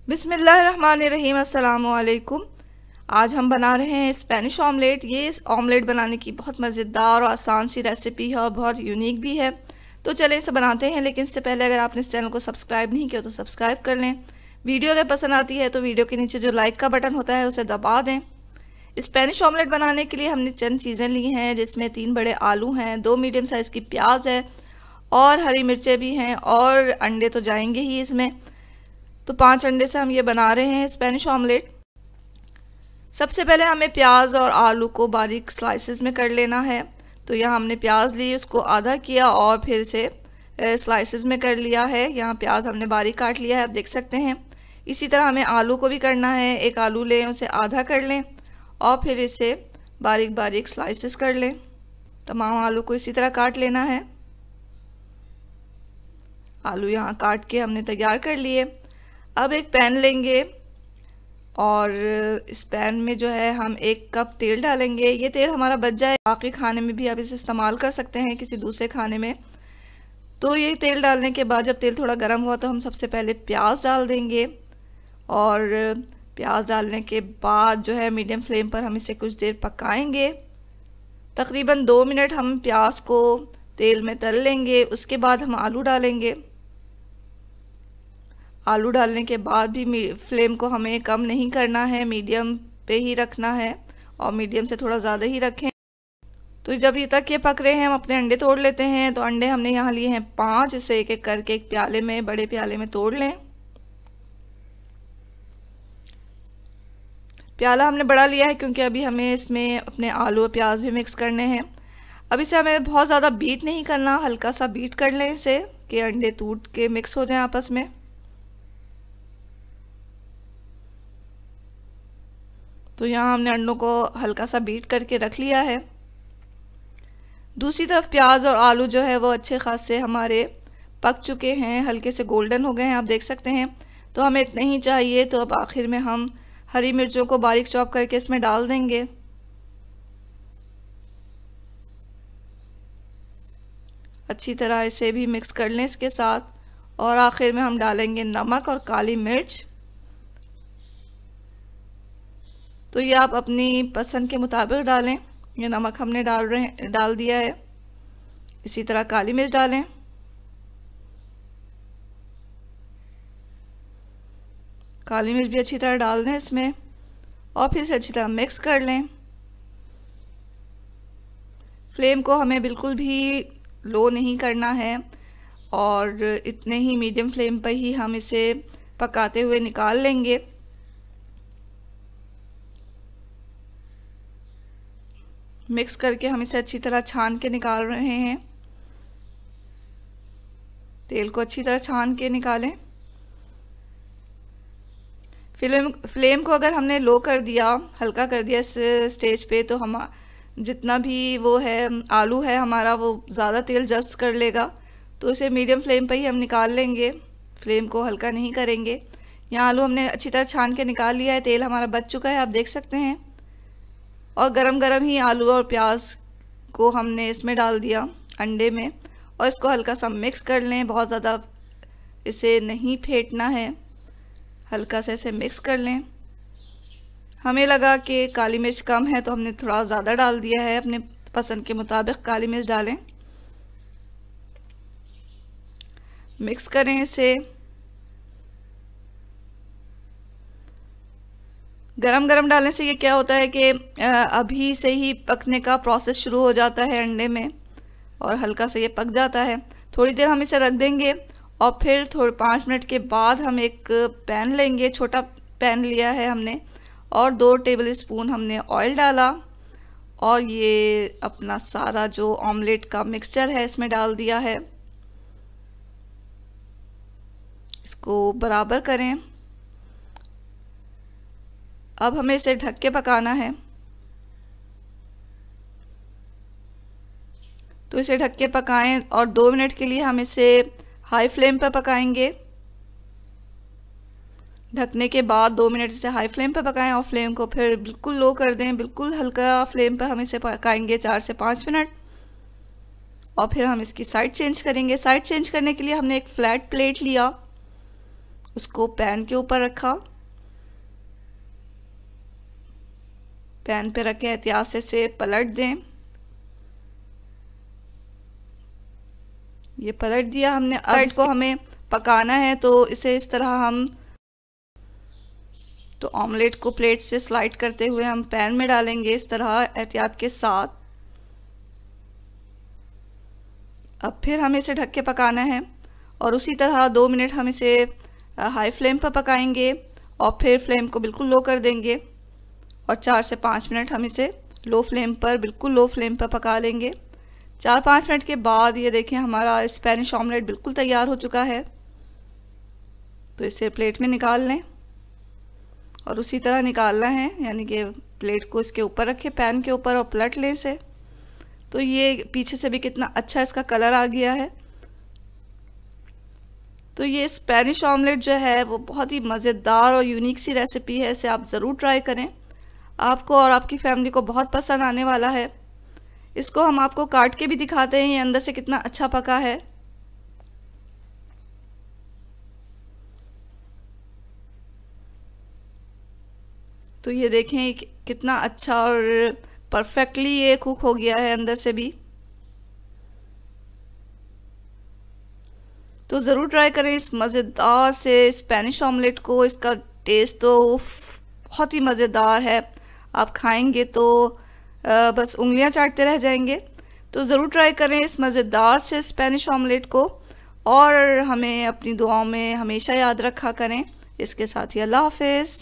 बिस्मिल्लाहिर्रहमानिर्रहीम, अस्सलाम वालेकुम। आज हम बना रहे हैं स्पेनिश ऑमलेट। ये ऑमलेट बनाने की बहुत मज़ेदार और आसान सी रेसिपी है और बहुत यूनिक भी है। तो चलें इसे बनाते हैं, लेकिन इससे पहले अगर आपने इस चैनल को सब्सक्राइब नहीं किया तो सब्सक्राइब कर लें। वीडियो अगर पसंद आती है तो वीडियो के नीचे जो लाइक का बटन होता है उसे दबा दें। स्पेनिश ऑमलेट बनाने के लिए हमने चंद चीज़ें ली हैं, जिसमें 3 बड़े आलू हैं, 2 मीडियम साइज़ की प्याज है और हरी मिर्चें भी हैं, और अंडे तो जाएंगे ही इसमें। तो 5 अंडे से हम ये बना रहे हैं स्पेनिश ऑमलेट। सबसे पहले हमें प्याज और आलू को बारीक स्लाइसेस में कर लेना है। तो यहाँ हमने प्याज ली, उसको आधा किया और फिर से स्लाइसेस में कर लिया है। यहाँ प्याज हमने बारीक काट लिया है, आप देख सकते हैं। इसी तरह हमें आलू को भी करना है। एक आलू लें, उसे आधा कर लें और फिर इसे बारीक बारीक स्लाइसेस कर लें। तमाम आलू को इसी तरह काट लेना है। आलू यहाँ काट के हमने तैयार कर लिए। अब एक पैन लेंगे और इस पैन में जो है हम 1 कप तेल डालेंगे। ये तेल हमारा बच जाए, बाकी खाने में भी आप इसे इस्तेमाल कर सकते हैं, किसी दूसरे खाने में। तो ये तेल डालने के बाद जब तेल थोड़ा गर्म हुआ तो हम सबसे पहले प्याज डाल देंगे, और प्याज डालने के बाद जो है मीडियम फ्लेम पर हम इसे कुछ देर पकाएंगे। तकरीबन 2 मिनट हम प्याज को तेल में तल लेंगे। उसके बाद हम आलू डालेंगे। आलू डालने के बाद भी फ्लेम को हमें कम नहीं करना है, मीडियम पे ही रखना है, और मीडियम से थोड़ा ज़्यादा ही रखें। तो जब ये तक ये पक रहे हैं हम अपने अंडे तोड़ लेते हैं। तो अंडे हमने यहाँ लिए हैं 5, इसे एक एक करके एक प्याले में, बड़े प्याले में तोड़ लें। प्याला हमने बड़ा लिया है क्योंकि अभी हमें इसमें अपने आलू और प्याज भी मिक्स करने हैं। अब इसे हमें बहुत ज़्यादा बीट नहीं करना, हल्का सा बीट कर लें इसे कि अंडे टूट के मिक्स हो जाएं आपस में। तो यहाँ हमने अंडों को हल्का सा बीट करके रख लिया है। दूसरी तरफ प्याज और आलू जो है वो अच्छे खासे हमारे पक चुके हैं, हल्के से गोल्डन हो गए हैं, आप देख सकते हैं। तो हमें इतना ही चाहिए। तो अब आखिर में हम हरी मिर्चों को बारीक चॉप करके इसमें डाल देंगे। अच्छी तरह इसे भी मिक्स कर लें इसके साथ, और आखिर में हम डालेंगे नमक और काली मिर्च। तो ये आप अपनी पसंद के मुताबिक डालें। ये नमक हमने डाल दिया है। इसी तरह काली मिर्च डालें। काली मिर्च भी अच्छी तरह डाल दें इसमें, और फिर से अच्छी तरह मिक्स कर लें। फ्लेम को हमें बिल्कुल भी लो नहीं करना है, और इतने ही मीडियम फ्लेम पर ही हम इसे पकाते हुए निकाल लेंगे। मिक्स करके हम इसे अच्छी तरह छान के निकाल रहे हैं। तेल को अच्छी तरह छान के निकालें। फ्लेम को अगर हमने लो कर दिया, हल्का कर दिया इस स्टेज पे, तो हम जितना भी वो है आलू है हमारा, वो ज़्यादा तेल जब्स कर लेगा। तो इसे मीडियम फ्लेम पे ही हम निकाल लेंगे, फ्लेम को हल्का नहीं करेंगे। यहाँ आलू हमने अच्छी तरह छान के निकाल लिया है। तेल हमारा बच चुका है, आप देख सकते हैं। और गरम गरम ही आलू और प्याज को हमने इसमें डाल दिया अंडे में, और इसको हल्का सा मिक्स कर लें। बहुत ज़्यादा इसे नहीं फेंटना है, हल्का सा इसे मिक्स कर लें। हमें लगा कि काली मिर्च कम है तो हमने थोड़ा ज़्यादा डाल दिया है, अपने पसंद के मुताबिक काली मिर्च डालें। मिक्स करें इसे। गरम गरम डालने से ये क्या होता है कि अभी से ही पकने का प्रोसेस शुरू हो जाता है अंडे में, और हल्का से ये पक जाता है। थोड़ी देर हम इसे रख देंगे, और फिर 5 मिनट के बाद हम एक पैन लेंगे। छोटा पैन लिया है हमने, और 2 टेबल स्पून हमने ऑयल डाला, और ये अपना सारा जो ऑमलेट का मिक्सचर है इसमें डाल दिया है। इसको बराबर करें। अब हमें इसे ढक के पकाना है। तो इसे ढक के पकाएं, और 2 मिनट के लिए हम इसे हाई फ्लेम पर पकाएंगे। ढकने के बाद 2 मिनट इसे हाई फ्लेम पर पकाएं, और फ्लेम को फिर बिल्कुल लो कर दें। बिल्कुल हल्का फ्लेम पर हम इसे पकाएंगे 4 से 5 मिनट, और फिर हम इसकी साइड चेंज करेंगे। साइड चेंज करने के लिए हमने एक फ्लैट प्लेट लिया, उसको पैन के ऊपर रखा। पैन पे रख के एहतियात से इसे पलट दें। ये पलट दिया हमने। अब इसको हमें पकाना है, तो इसे इस तरह हम तो ऑमलेट को प्लेट से स्लाइड करते हुए हम पैन में डालेंगे इस तरह एहतियात के साथ। अब फिर हमें इसे ढक के पकाना है और उसी तरह 2 मिनट हम इसे हाई फ्लेम पर पकाएंगे और फिर फ्लेम को बिल्कुल लो कर देंगे और 4 से 5 मिनट हम इसे बिल्कुल लो फ्लेम पर पका लेंगे। 4-5 मिनट के बाद ये देखें हमारा स्पेनिश ऑमलेट बिल्कुल तैयार हो चुका है। तो इसे प्लेट में निकाल लें और उसी तरह निकालना है, यानी कि प्लेट को इसके ऊपर रखें पैन के ऊपर और पलट लें इसे। तो ये पीछे से भी कितना अच्छा इसका कलर आ गया है। तो ये स्पेनिश ऑमलेट जो है वो बहुत ही मज़ेदार और यूनिक सी रेसिपी है। इसे आप ज़रूर ट्राई करें, आपको और आपकी फैमिली को बहुत पसंद आने वाला है। इसको हम आपको काट के भी दिखाते हैं ये अंदर से कितना अच्छा पका है। तो ये देखें कितना अच्छा और परफेक्टली ये कुक हो गया है अंदर से भी। तो ज़रूर ट्राई करें इस मज़ेदार से स्पेनिश ऑमलेट को। इसका टेस्ट तो बहुत ही मज़ेदार है, आप खाएंगे तो बस उंगलियां चाटते रह जाएंगे। तो ज़रूर ट्राई करें इस मज़ेदार से स्पेनिश ऑमलेट को और हमें अपनी दुआओं में हमेशा याद रखा करें। इसके साथ ही अल्लाह हाफ़िज़।